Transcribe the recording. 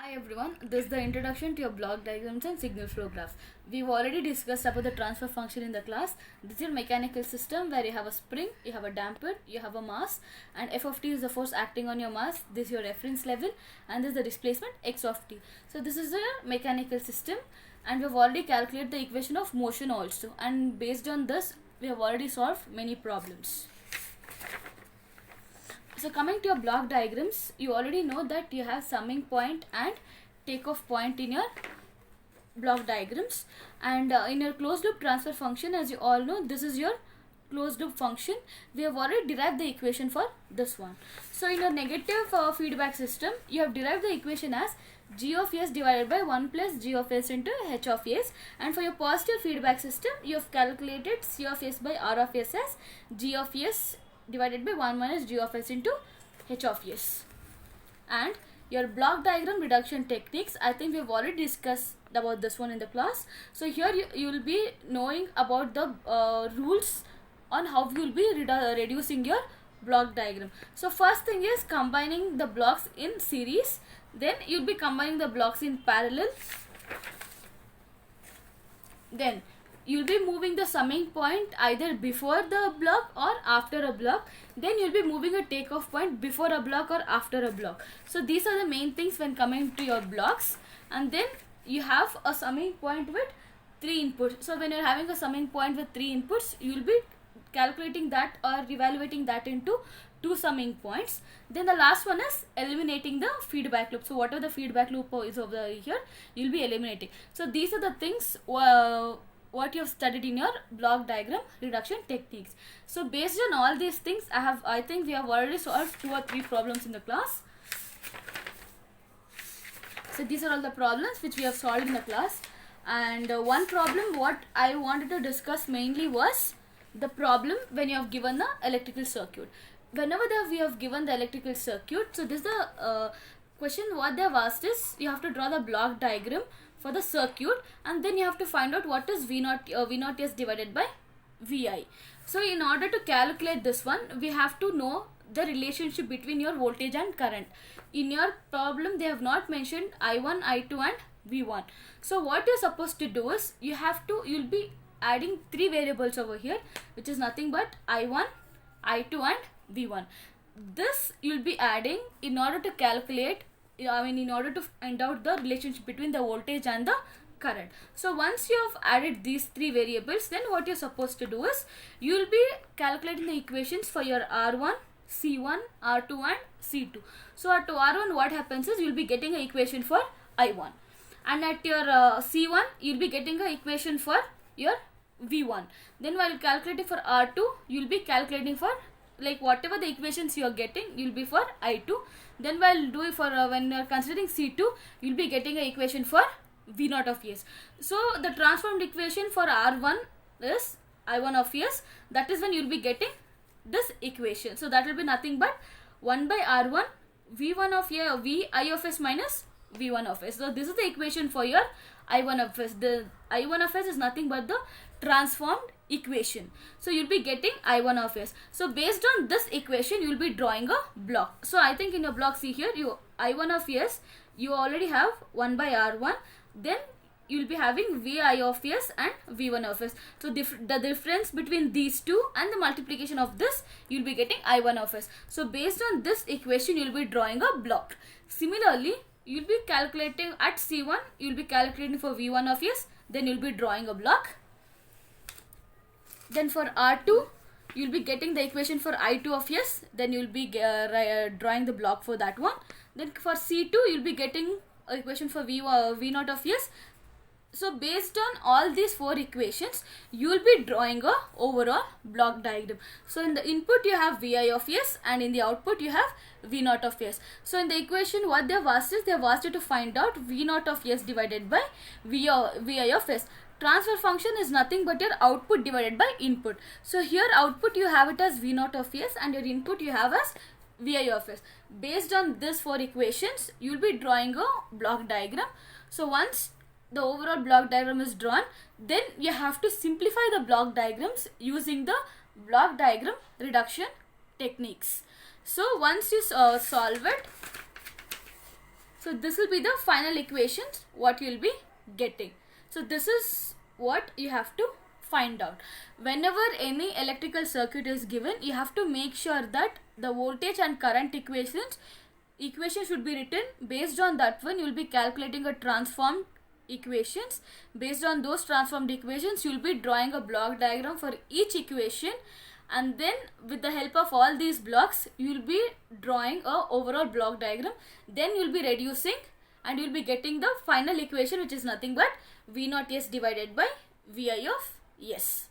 Hi everyone, this is the introduction to your block diagrams and signal flow graphs. We've already discussed about the transfer function in the class. This is your mechanical system where you have a spring, you have a damper, you have a mass, and F of t is the force acting on your mass. This is your reference level, and this is the displacement x of t. So this is a mechanical system, and we've already calculated the equation of motion also, and based on this we have already solved many problems. So coming to your block diagrams, you already know that you have summing point and takeoff point in your block diagrams, and in your closed loop transfer function, as you all know, this is your closed loop function. We have already derived the equation for this one. So in your negative feedback system, you have derived the equation as g of s divided by 1 plus g of s into h of s, and for your positive feedback system, you have calculated c of s by r of s as g of s divided by 1 minus g of s into h of s. And your block diagram reduction techniques, I think we have already discussed about this one in the class. So here you will be knowing about the rules on how you will be reducing your block diagram. So first thing is combining the blocks in series, then you will be combining the blocks in parallel, then you will be moving the summing point either before the block or after a block, then you will be moving a takeoff point before a block or after a block. So these are the main things when coming to your blocks. And then you have a summing point with 3 inputs. So when you are having a summing point with 3 inputs, you will be calculating that or evaluating that into 2 summing points. Then the last one is eliminating the feedback loop. So whatever the feedback loop is over here, you will be eliminating. So these are the things what you have studied in your block diagram reduction techniques. So based on all these things, I think we have already solved 2 or 3 problems in the class. So these are all the problems which we have solved in the class. And one problem what I wanted to discuss mainly was the problem when you have given the electrical circuit. Whenever we have given the electrical circuit, so this is the question what they have asked is you have to draw the block diagram for the circuit, and then you have to find out what is V0 s divided by Vi. So in order to calculate this one, we have to know the relationship between your voltage and current. In your problem, they have not mentioned I1, I2 and V1. So what you're supposed to do is you'll be adding 3 variables over here, which is nothing but I1, I2 and V1. This you'll be adding in order to calculate, in order to find out the relationship between the voltage and the current. So once you have added these 3 variables, then what you're supposed to do is you will be calculating the equations for your R1, C1, R2 and C2. So at R1 what happens is you will be getting an equation for I1, and at your C1 you will be getting an equation for your V1. Then while calculating for R2, you will be calculating for like whatever the equations you are getting, you will be for I2. Then while doing for when you are considering C2, you will be getting an equation for V0 of s. So the transformed equation for R1 is I1 of s. That is when you will be getting this equation. So that will be nothing but 1 by R1 V1 of a Vi of s minus V1 of s. So this is the equation for your I1 of s. The I1 of s is nothing but the transformed equation. So you'll be getting I1 of s. So based on this equation, you will be drawing a block. So I think in your block, see here, you I1 of s, you already have 1 by R1. Then you will be having Vi of s and V1 of s. So the difference between these two and the multiplication of this, you will be getting I1 of s. So based on this equation, you will be drawing a block. Similarly, you will be calculating at C1, you will be calculating for V1 of s, then you will be drawing a block. Then for R2, you will be getting the equation for I2 of s, then you will be drawing the block for that one. Then for C2, you will be getting an equation for V0 of s. So based on all these 4 equations, you will be drawing a overall block diagram. So in the input you have Vi of s, and in the output you have V0 of s. So in the equation what they have asked is, they have asked you to find out V0 of s divided by Vi of s. Transfer function is nothing but your output divided by input. So here output you have it as V0 of s, and your input you have as Vi of s. Based on these 4 equations, you will be drawing a block diagram. So once the overall block diagram is drawn, then you have to simplify the block diagrams using the block diagram reduction techniques. So once you solve it, So this will be the final equations what you will be getting. So this is what you have to find out. Whenever any electrical circuit is given, you have to make sure that the voltage and current equation should be written. Based on that one, you will be calculating a transformed equations. Based on those transformed equations, you will be drawing a block diagram for each equation, and then with the help of all these blocks you will be drawing a overall block diagram. Then you will be reducing and you will be getting the final equation, which is nothing but V naught S divided by Vi of S.